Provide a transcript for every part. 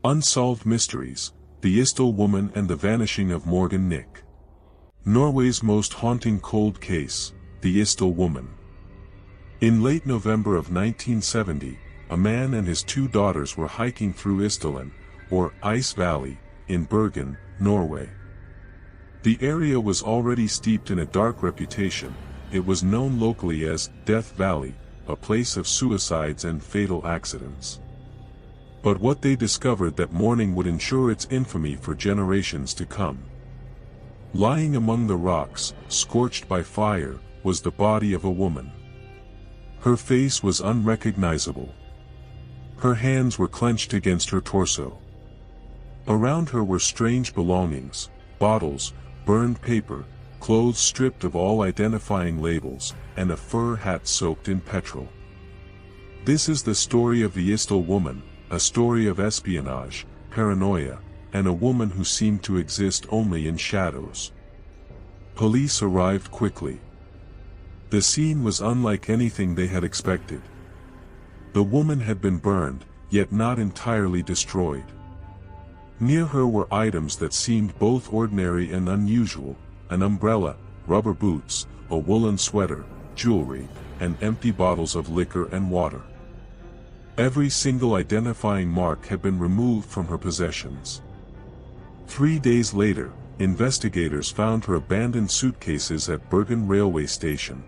Unsolved Mysteries, The Isdal Woman and the Vanishing of Morgan Nick. Norway's most haunting cold case, the Isdal Woman. In late November of 1970, a man and his two daughters were hiking through Isdalen, or Ice Valley, in Bergen, Norway. The area was already steeped in a dark reputation. It was known locally as Death Valley, a place of suicides and fatal accidents. But what they discovered that morning would ensure its infamy for generations to come. Lying among the rocks, scorched by fire, was the body of a woman. Her face was unrecognizable. Her hands were clenched against her torso. Around her were strange belongings, bottles, burned paper, clothes stripped of all identifying labels, and a fur hat soaked in petrol. This is the story of the Isdal Woman, a story of espionage, paranoia, and a woman who seemed to exist only in shadows. Police arrived quickly. The scene was unlike anything they had expected. The woman had been burned, yet not entirely destroyed. Near her were items that seemed both ordinary and unusual: an umbrella, rubber boots, a woolen sweater, jewelry, and empty bottles of liquor and water. Every single identifying mark had been removed from her possessions. 3 days later, investigators found her abandoned suitcases at Bergen railway station.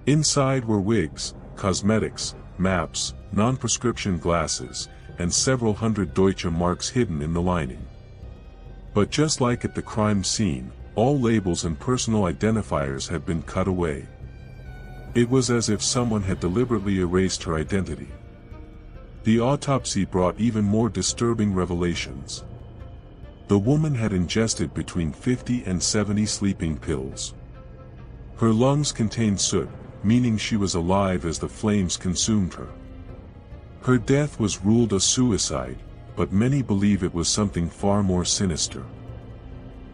Inside were wigs, cosmetics, maps, non-prescription glasses, and several hundred Deutsche Marks hidden in the lining. But just like at the crime scene, all labels and personal identifiers had been cut away. It was as if someone had deliberately erased her identity. The autopsy brought even more disturbing revelations. The woman had ingested between 50 and 70 sleeping pills. Her lungs contained soot, meaning she was alive as the flames consumed her. Her death was ruled a suicide, but many believe it was something far more sinister.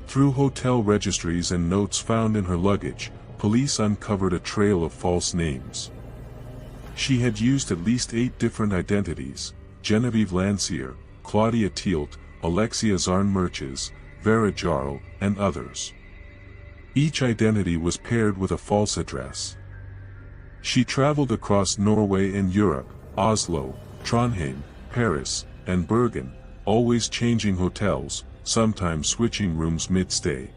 Through hotel registries and notes found in her luggage, police uncovered a trail of false names. She had used at least 8 different identities: Genevieve Lancier, Claudia Tielt, Alexia Zarn-Merches, Vera Jarl, and others. Each identity was paired with a false address. She traveled across Norway and Europe, Oslo, Trondheim, Paris, and Bergen, always changing hotels, sometimes switching rooms mid-stay.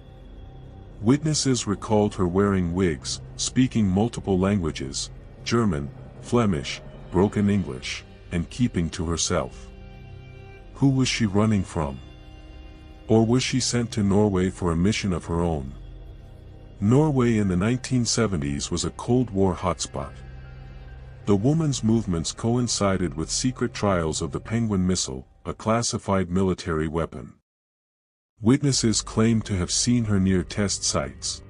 Witnesses recalled her wearing wigs, speaking multiple languages: German, Flemish, broken English, and keeping to herself. Who was she running from? Or was she sent to Norway for a mission of her own? Norway in the 1970s was a Cold War hotspot. The woman's movements coincided with secret trials of the Penguin missile, a classified military weapon. Witnesses claimed to have seen her near test sites.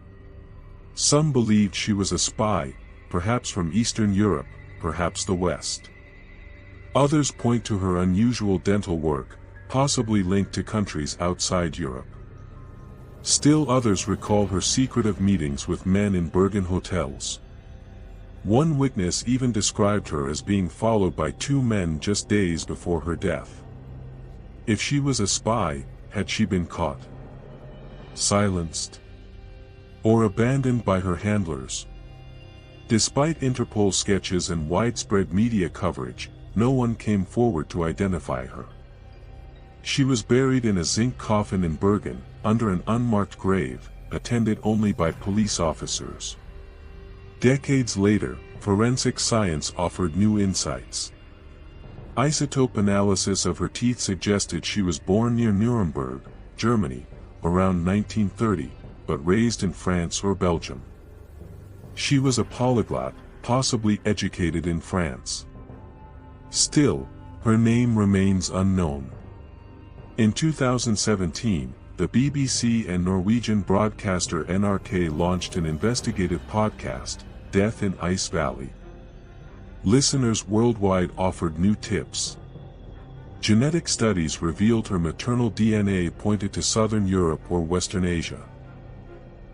Some believed she was a spy, perhaps from Eastern Europe, perhaps the West. Others point to her unusual dental work, possibly linked to countries outside Europe. Still others recall her secretive meetings with men in Bergen hotels. One witness even described her as being followed by 2 men just days before her death. If she was a spy, had she been caught, silenced, or abandoned by her handlers? Despite Interpol sketches and widespread media coverage, no one came forward to identify her. She was buried in a zinc coffin in Bergen, under an unmarked grave, attended only by police officers. Decades later, forensic science offered new insights. Isotope analysis of her teeth suggested she was born near Nuremberg, Germany, around 1930, but raised in France or Belgium. She was a polyglot, possibly educated in France. Still, her name remains unknown. In 2017, the BBC and Norwegian broadcaster NRK launched an investigative podcast, Death in Ice Valley. Listeners worldwide offered new tips. Genetic studies revealed her maternal DNA pointed to Southern Europe or Western Asia.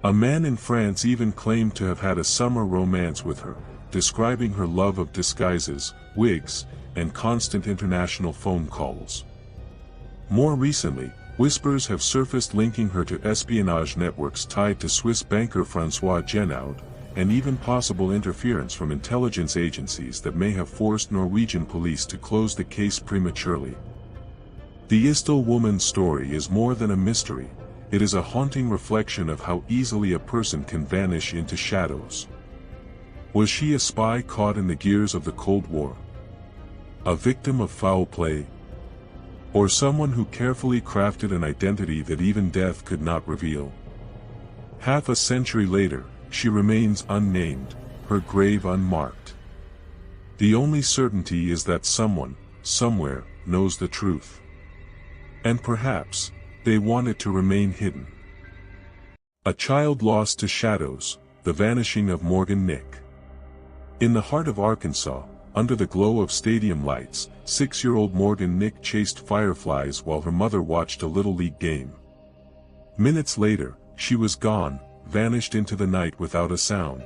A man in France even claimed to have had a summer romance with her, describing her love of disguises, wigs, and constant international phone calls. More recently, whispers have surfaced linking her to espionage networks tied to Swiss banker François Genaud, and even possible interference from intelligence agencies that may have forced Norwegian police to close the case prematurely. The Isdal Woman story is more than a mystery, it is a haunting reflection of how easily a person can vanish into shadows. Was she a spy caught in the gears of the Cold War? A victim of foul play? Or someone who carefully crafted an identity that even death could not reveal? Half a century later, she remains unnamed, her grave unmarked. The only certainty is that someone, somewhere, knows the truth. And perhaps, they want it to remain hidden. A child lost to shadows, the vanishing of Morgan Nick. In the heart of Arkansas, under the glow of stadium lights, 6-year-old Morgan Nick chased fireflies while her mother watched a Little League game. Minutes later, she was gone, vanished into the night without a sound.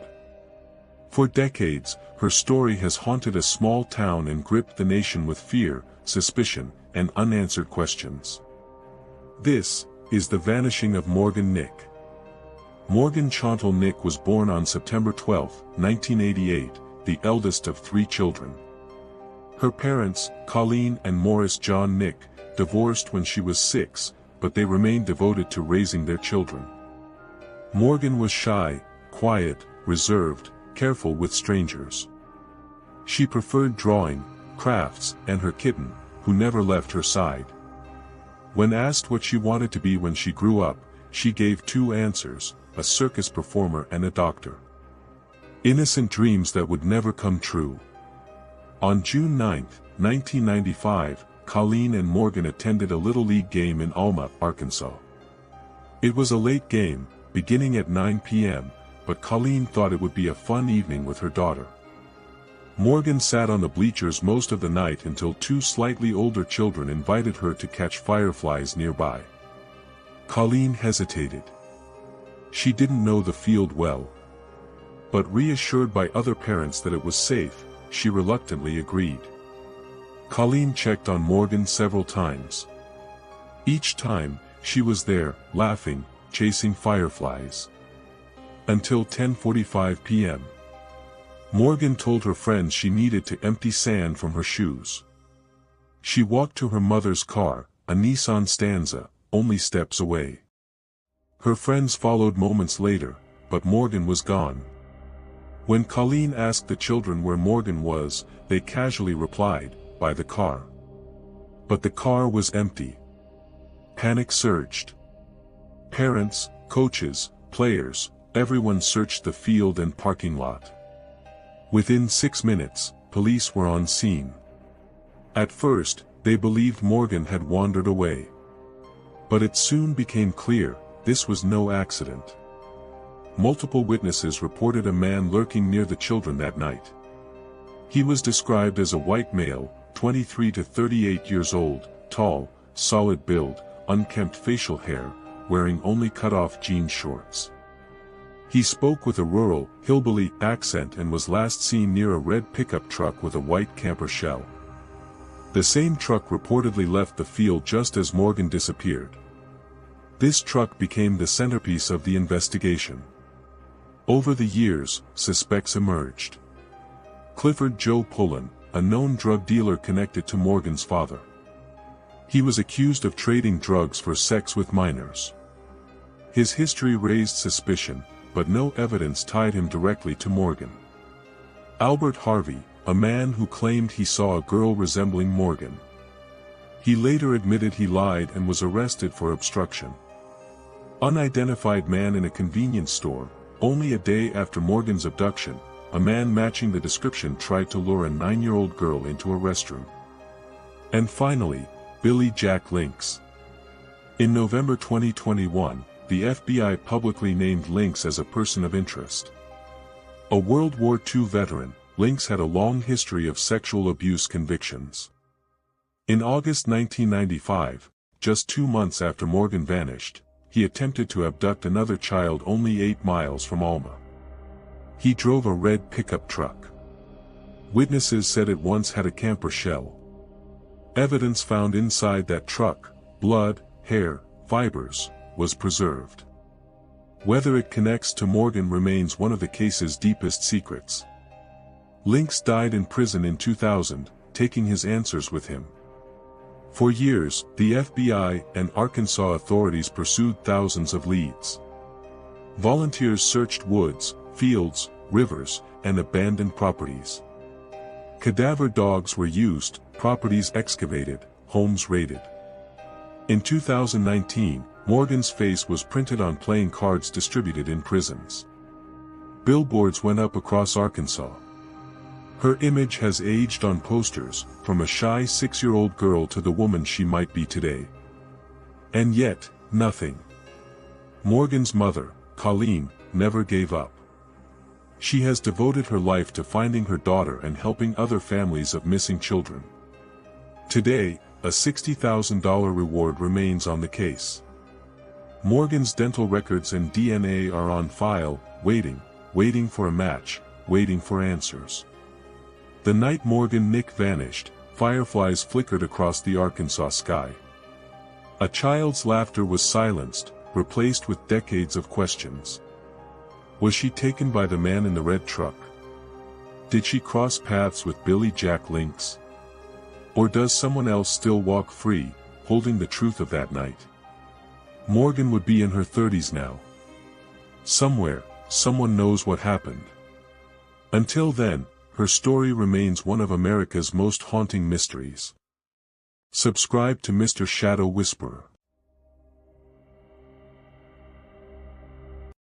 For decades, her story has haunted a small town and gripped the nation with fear, suspicion, and unanswered questions. This is the vanishing of Morgan Nick. Morgan Chantal Nick was born on September 12, 1988, the eldest of 3 children. Her parents, Colleen and Morris John Nick, divorced when she was 6, but they remained devoted to raising their children. Morgan was shy, quiet, reserved, careful with strangers. She preferred drawing, crafts, and her kitten, who never left her side. When asked what she wanted to be when she grew up, she gave 2 answers, a circus performer and a doctor. Innocent dreams that would never come true. On June 9, 1995, Colleen and Morgan attended a Little League game in Alma, Arkansas. It was a late game, beginning at 9 p.m., but Colleen thought it would be a fun evening with her daughter. Morgan sat on the bleachers most of the night until 2 slightly older children invited her to catch fireflies nearby. Colleen hesitated. She didn't know the field well. But reassured by other parents that it was safe, she reluctantly agreed. Colleen checked on Morgan several times. Each time, she was there, laughing, chasing fireflies. Until 10:45 p.m. Morgan told her friends she needed to empty sand from her shoes. She walked to her mother's car, a Nissan Stanza, only steps away. Her friends followed moments later, but Morgan was gone. When Colleen asked the children where Morgan was, they casually replied, "By the car." But the car was empty. Panic surged. Parents, coaches, players, everyone searched the field and parking lot. Within 6 minutes, police were on scene. At first, they believed Morgan had wandered away. But it soon became clear, this was no accident. Multiple witnesses reported a man lurking near the children that night. He was described as a white male, 23 to 38 years old, tall, solid build, unkempt facial hair, wearing only cut-off jean shorts. He spoke with a rural, hillbilly accent and was last seen near a red pickup truck with a white camper shell. The same truck reportedly left the field just as Morgan disappeared. This truck became the centerpiece of the investigation. Over the years, suspects emerged. Clifford Joe Pullen, a known drug dealer connected to Morgan's father. He was accused of trading drugs for sex with minors. His history raised suspicion, but no evidence tied him directly to Morgan. Albert Harvey, a man who claimed he saw a girl resembling Morgan. He later admitted he lied and was arrested for obstruction. Unidentified man in a convenience store. Only a day after Morgan's abduction, a man matching the description tried to lure a 9-year-old girl into a restroom. And finally, Billy Jack Lynx. In November 2021, the FBI publicly named Lynx as a person of interest. A World War II veteran, Lynx had a long history of sexual abuse convictions. In August 1995, just 2 months after Morgan vanished, he attempted to abduct another child only 8 miles from Alma. He drove a red pickup truck. Witnesses said it once had a camper shell. Evidence found inside that truck, blood, hair, fibers, was preserved. Whether it connects to Morgan remains one of the case's deepest secrets. Lynx died in prison in 2000, taking his answers with him. For years, the FBI and Arkansas authorities pursued thousands of leads. Volunteers searched woods, fields, rivers, and abandoned properties. Cadaver dogs were used, properties excavated, homes raided. In 2019, Morgan's face was printed on playing cards distributed in prisons. Billboards went up across Arkansas. Her image has aged on posters, from a shy 6-year-old girl to the woman she might be today. And yet, nothing. Morgan's mother, Colleen, never gave up. She has devoted her life to finding her daughter and helping other families of missing children. Today, a $60,000 reward remains on the case. Morgan's dental records and DNA are on file, waiting for a match, waiting for answers. The night Morgan Nick vanished, fireflies flickered across the Arkansas sky. A child's laughter was silenced, replaced with decades of questions. Was she taken by the man in the red truck? Did she cross paths with Billy Jack Lynx? Or does someone else still walk free, holding the truth of that night? Morgan would be in her 30s now. Somewhere, someone knows what happened. Until then, her story remains one of America's most haunting mysteries. Subscribe to Mr. Shadow Whisperer.